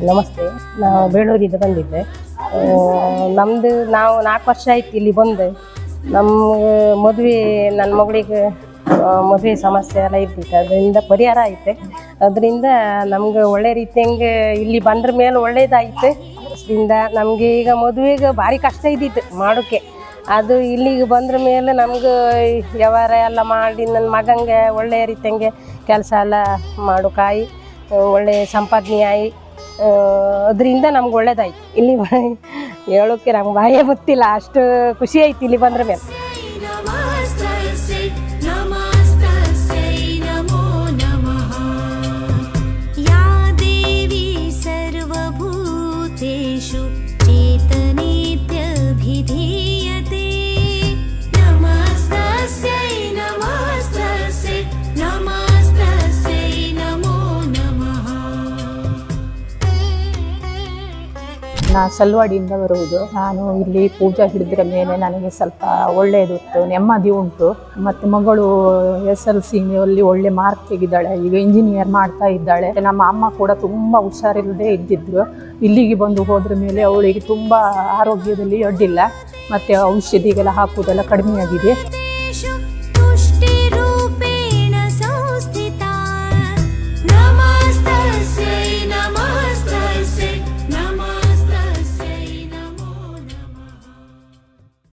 ನಮಸ್ತೆ, ನಾವು ಬೇಳೂರಿಂದ ಬಂದಿದ್ದೆ. ನಾವು 4 ವರ್ಷ ಆಯ್ತು ಇಲ್ಲಿ ಬಂದು. ಮದುವೆ ನನ್ನ ಮಗಳಿಗೆ ಮದುವೆ ಸಮಸ್ಯೆ ಎಲ್ಲ ಇರ್ತಿತ್ತು, ಅದರಿಂದ ಪರಿಹಾರ ಐತೆ. ಅದರಿಂದ ನಮ್ಗೆ ಒಳ್ಳೆ ರೀತಿಯಂಗೆ ಇಲ್ಲಿ ಬಂದ್ರ ಮೇಲೆ ಒಳ್ಳೇದಾಯ್ತು. ಅದರಿಂದ ನಮಗೆ ಈಗ ಮದುವೆಗೆ ಭಾರಿ ಕಷ್ಟ ಇದ್ದಿತ್ತು ಮಾಡೋಕ್ಕೆ. ಅದು ಇಲ್ಲಿಗೆ ಬಂದ್ರ ಮೇಲೆ ನಮ್ಗೆ ವ್ಯವಹಾರ ಎಲ್ಲ ಮಾಡಿ ನನ್ನ ಮಗಂಗೆ ಒಳ್ಳೆಯ ರೀತಿಯಂಗೆ ಕೆಲಸ ಎಲ್ಲ ಮಾಡೋಕ್ಕಾಯಿ, ಒಳ್ಳೆ ಸಂಪಾದನೆ ಆಯಿ, ಅದರಿಂದ ನಮ್ಗೆ ಒಳ್ಳೇದಾಯ್ತು. ಇಲ್ಲಿ ಹೇಳೋಕ್ಕೆ ನಮ್ಗೆ ಬಾಯೇ ಗೊತ್ತಿಲ್ಲ, ಅಷ್ಟು ಖುಷಿ ಆಯ್ತು ಇಲ್ಲಿ ಬಂದ್ರ ಮೇಲೆ. ನಾನು ಸಲ್ವಾಡಿಯಿಂದ ಬರುವುದು. ನಾನು ಇಲ್ಲಿ ಪೂಜಾ ಹಿಡಿದ್ರ ಮೇಲೆ ನನಗೆ ಸ್ವಲ್ಪ ಒಳ್ಳೆಯದಿತ್ತು, ನೆಮ್ಮದಿ ಉಂಟು. ಮತ್ತು ಮಗಳು SLC ಅಲ್ಲಿ ಒಳ್ಳೆ ಮಾರ್ಕ್ ತೆಗಿದ್ದಾಳೆ, ಈಗ ಇಂಜಿನಿಯರ್ ಮಾಡ್ತಾ ಇದ್ದಾಳೆ. ನಮ್ಮ ಅಮ್ಮ ಕೂಡ ತುಂಬ ಹುಷಾರಿಲ್ಲದೆ ಇದ್ದಿದ್ರು. ಇಲ್ಲಿಗೆ ಬಂದು ಹೋದ್ರ ಮೇಲೆ ಅವಳಿಗೆ ತುಂಬ ಆರೋಗ್ಯದಲ್ಲಿ ಅಡ್ಡಿಲ್ಲ, ಮತ್ತು ಔಷಧಿಗೆಲ್ಲ ಹಾಕುವುದೆಲ್ಲ ಕಡಿಮೆ ಆಗಿದೆ.